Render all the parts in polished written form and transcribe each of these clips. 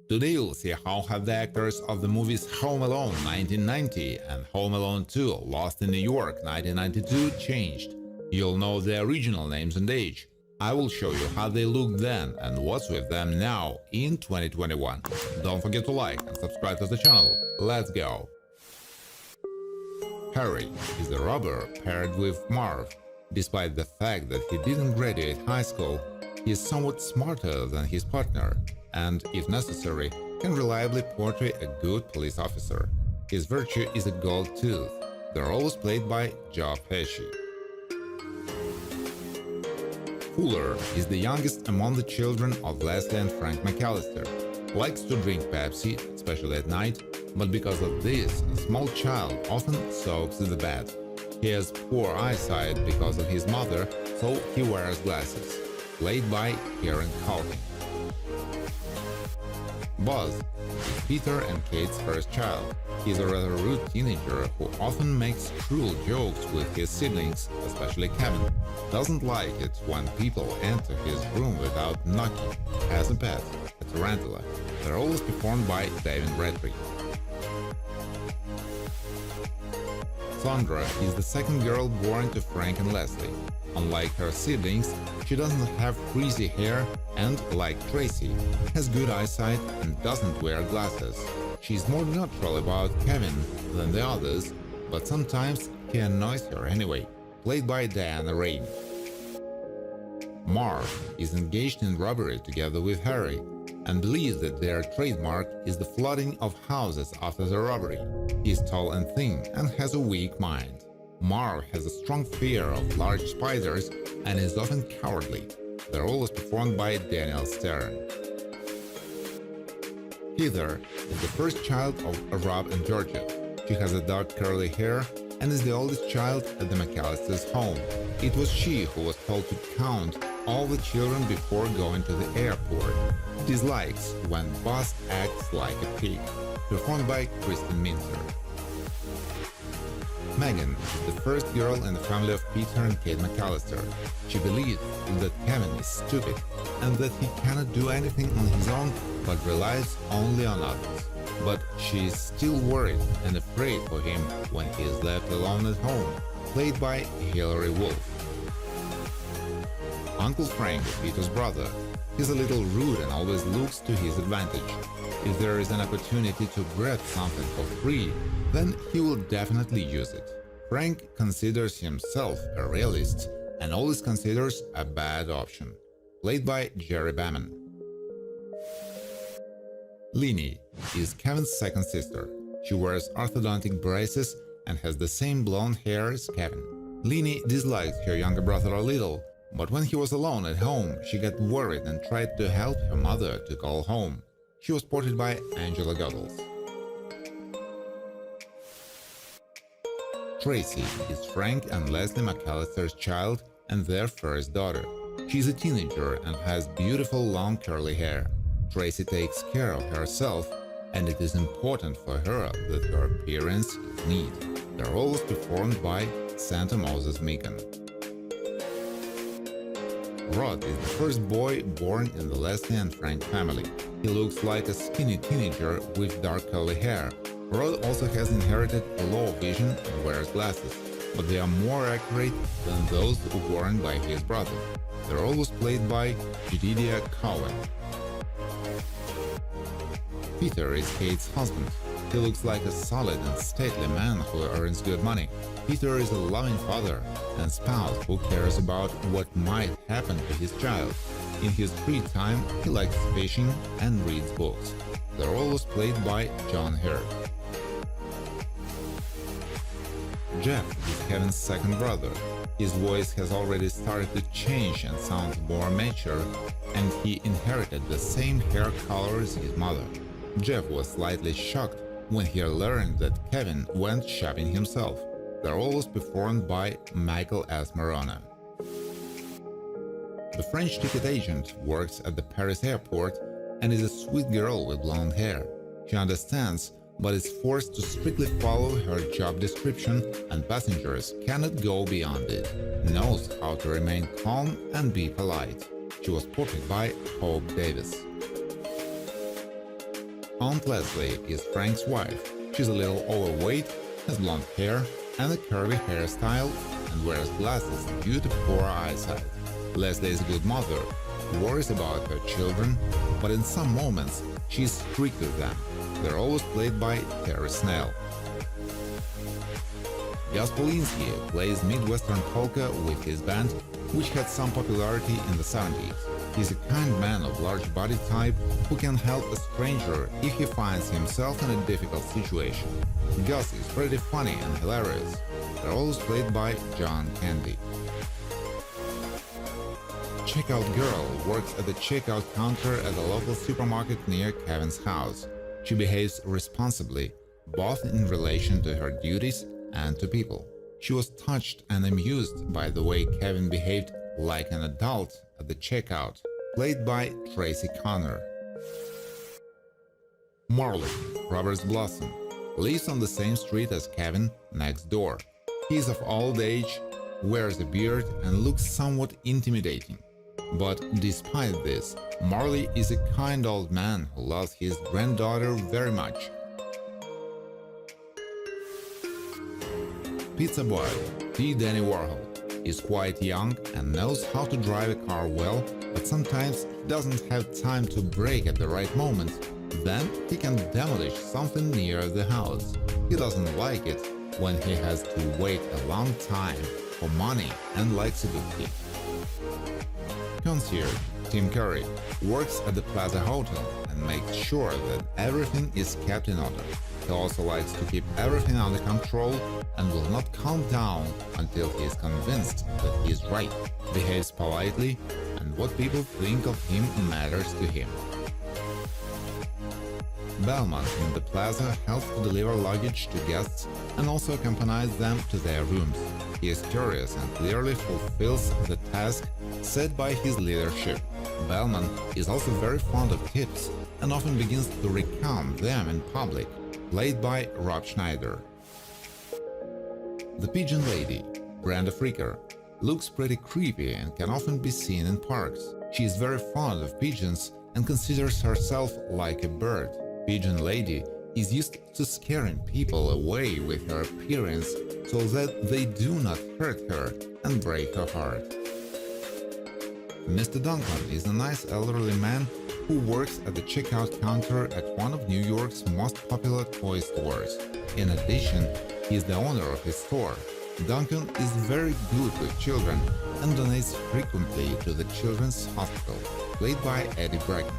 Today you'll see how have the actors of the movies Home Alone 1990 and Home Alone 2 Lost in New York 1992 changed. You'll know their original names and age. I will show you how they looked then and what's with them now in 2021. Don't forget to like and subscribe to the channel. Let's go! Harry is a robber paired with Marv. Despite the fact that he didn't graduate high school, he is somewhat smarter than his partner and, if necessary, can reliably portray a good police officer. His virtue is a gold tooth. The role is played by Joe Pesci. Fuller is the youngest among the children of Leslie and Frank McAllister. Likes to drink Pepsi, especially at night, but because of this, a small child often soaks in the bed. He has poor eyesight because of his mother, so he wears glasses. Played by Kieran Culkin. Buzz is Peter and Kate's first child. He's a rather rude teenager who often makes cruel jokes with his siblings, especially Kevin. Doesn't like it when people enter his room without knocking. Has a pet, a tarantula. The role is performed by David Bradbury. Sandra is the second girl born to Frank and Leslie. Unlike her siblings, she doesn't have frizzy hair and, like Tracy, has good eyesight and doesn't wear glasses. She's more neutral about Kevin than the others, but sometimes he annoys her anyway. Played by Diana Rain. Marv is engaged in robbery together with Harry and believes that their trademark is the flooding of houses after the robbery. He is tall and thin and has a weak mind. Marv has a strong fear of large spiders and is often cowardly. The role is performed by Daniel Stern. Heather is the first child of Rob and Georgia. She has a dark curly hair and is the oldest child at the McAllisters' home. It was she who was told to count all the children before going to the airport. Dislikes when Buzz acts like a pig. Performed by Kristen Minter. Megan is the first girl in the family of Peter and Kate McAllister. She believes that Kevin is stupid and that he cannot do anything on his own but relies only on others. But she is still worried and afraid for him when he is left alone at home. Played by Hilary Wolf. Uncle Frank is Peter's brother. He's a little rude and always looks to his advantage. If there is an opportunity to grab something for free, then he will definitely use it. Frank considers himself a realist and always considers a bad option. Played by Jerry Baman. Leanie is Kevin's second sister. She wears orthodontic braces and has the same blonde hair as Kevin. Leanie disliked her younger brother a little, but when he was alone at home, she got worried and tried to help her mother to call home. She was portrayed by Angela Goddles. Tracy is Frank and Leslie McAllister's child and their first daughter. She's a teenager and has beautiful long curly hair. Tracy takes care of herself, and it is important for her that her appearance is neat. The role is performed by Santa Moses Meekan. Rod is the first boy born in the Leslie and Frank family. He looks like a skinny teenager with dark curly hair. Rod also has inherited a low vision and wears glasses, but they are more accurate than those worn by his brother. The role was played by Jedidiah Cowan. Peter is Kate's husband. He looks like a solid and stately man who earns good money. Peter is a loving father and spouse who cares about what might happen to his child. In his free time, he likes fishing and reads books. The role was played by John Hurt. Jeff is Kevin's second brother. His voice has already started to change and sounds more mature, and he inherited the same hair color as his mother. Jeff was slightly shocked when he learned that Kevin went shopping himself. The role was performed by Michael S. Morona. The French ticket agent works at the Paris airport and is a sweet girl with blonde hair. She understands, but is forced to strictly follow her job description, and passengers cannot go beyond it. Knows how to remain calm and be polite. She was portrayed by Hope Davis. Aunt Leslie is Frank's wife. She's a little overweight, has blonde hair and a curvy hairstyle, and wears glasses due to poor eyesight. Leslie is a good mother, worries about her children, but in some moments she's strict with them. They're always played by Terry Snell. Gus Polinski plays Midwestern polka with his band, which had some popularity in the 70s. He's a kind man of large body type who can help a stranger if he finds himself in a difficult situation. Gus is pretty funny and hilarious. They're always played by John Candy. Checkout Girl works at the checkout counter at a local supermarket near Kevin's house. She behaves responsibly, both in relation to her duties and to people. She was touched and amused by the way Kevin behaved like an adult at the checkout, played by Tracy Connor. Marley, Robert's Blossom, lives on the same street as Kevin, next door. He is of old age, wears a beard and looks somewhat intimidating. But despite this, Marley is a kind old man who loves his granddaughter very much. Pizza Boy, P. Danny Warhol, is quite young and knows how to drive a car well, but sometimes he doesn't have time to brake at the right moment. Then he can demolish something near the house. He doesn't like it when he has to wait a long time for money and likes a good tip. Concierge Tim Curry works at the Plaza Hotel and makes sure that everything is kept in order. He also likes to keep everything under control and will not calm down until he is convinced that he is right, behaves politely, and what people think of him matters to him. Bellman in the Plaza helps to deliver luggage to guests and also accompanies them to their rooms. He is curious and clearly fulfills the task set by his leadership. Bellman is also very fond of tips and often begins to recount them in public, played by Rob Schneider. The Pigeon Lady, Brenda Fricker, looks pretty creepy and can often be seen in parks. She is very fond of pigeons and considers herself like a bird. Pigeon Lady is used to scaring people away with her appearance so that they do not hurt her and break her heart. Mr. Duncan is a nice elderly man who works at the checkout counter at one of New York's most popular toy stores. In addition, he is the owner of his store. Duncan is very good with children and donates frequently to the Children's Hospital, played by Eddie Bracken.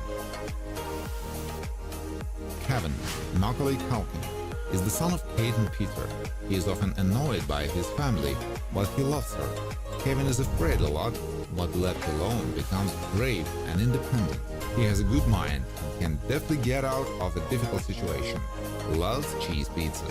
Kevin, Macaulay Culkin, is the son of Kate and Peter. He is often annoyed by his family, but he loves her. Kevin is afraid a lot, but left alone becomes brave and independent. He has a good mind and can definitely get out of a difficult situation. Loves cheese pizza.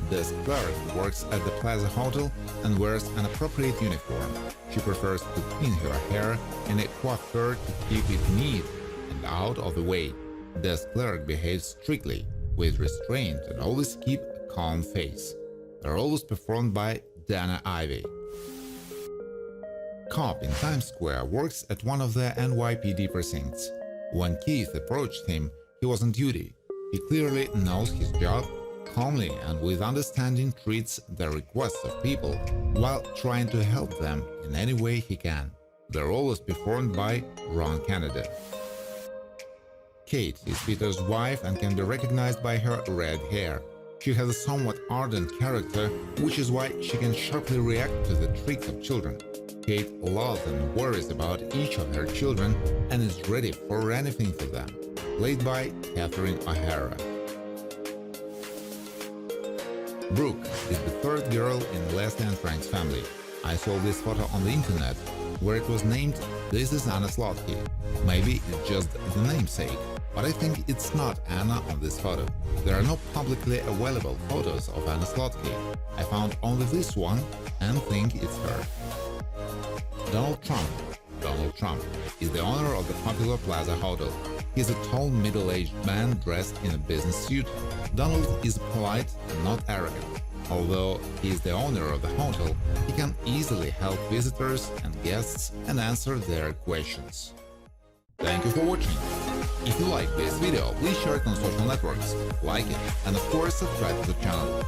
Desk clerk works at the Plaza Hotel and wears an appropriate uniform. She prefers to pin her hair in a coiffure to keep it neat and out of the way. Desk clerk behaves strictly, with restraint and always keep a calm face. They're always performed by Dana Ivey. Cop in Times Square works at one of the NYPD precincts. When Keith approached him, he was on duty. He clearly knows his job, calmly and with understanding treats the requests of people while trying to help them in any way he can. They're always performed by Ron Canada. Kate is Peter's wife and can be recognized by her red hair. She has a somewhat ardent character, which is why she can sharply react to the tricks of children. Kate loves and worries about each of her children and is ready for anything for them, played by Catherine O'Hara. Brooke is the third girl in Leslie and Frank's family. I saw this photo on the internet, where it was named "This is Anna Slotky." Maybe it's just the namesake, but I think it's not Anna on this photo. There are no publicly available photos of Anna Slotky. I found only this one and think it's her. Donald Trump. Donald Trump is the owner of the popular Plaza Hotel. He's a tall, middle-aged man dressed in a business suit. Donald is polite and not arrogant. Although he is the owner of the hotel, he can easily help visitors and guests and answer their questions. Thank you for watching. If you like this video, please share it on social networks, like it, and of course subscribe to the channel.